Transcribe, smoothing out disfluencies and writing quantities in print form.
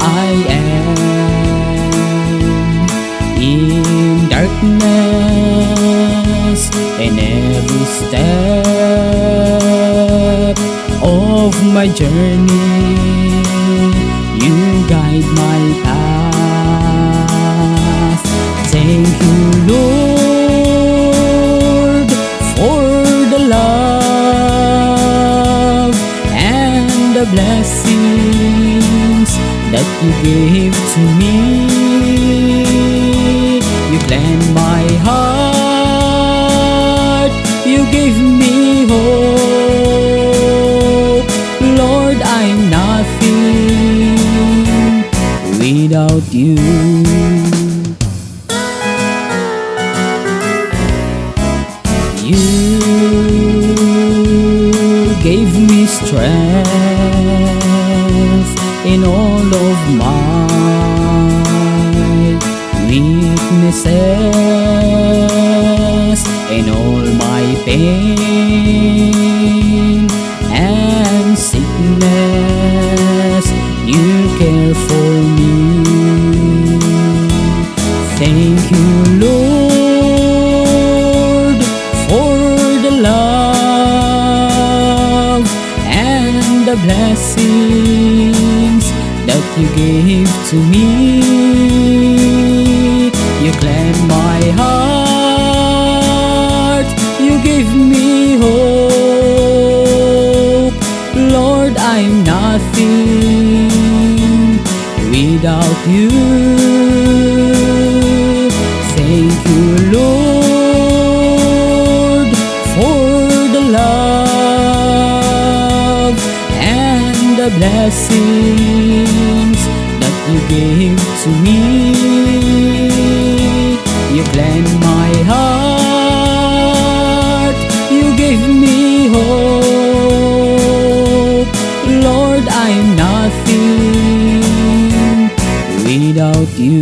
I am in darkness, and every step of my journey you guide my path. Thank you, Lord, for the love and the blessings that you gave to me. You cleansed my heart, you gave me hope. Lord, I'm nothing without you. You gave me strength in all of my weaknesses, in all my pain and sickness. You care for me. Thank you, Lord, for the love and the blessings that you gave to me. You cleansed my heart, you gave me hope. Lord, I'm nothing without you. Thank you, Lord, for the love and the blessings that you gave to me. You cleansed my heart, you gave me hope. Lord, I'm nothing without you.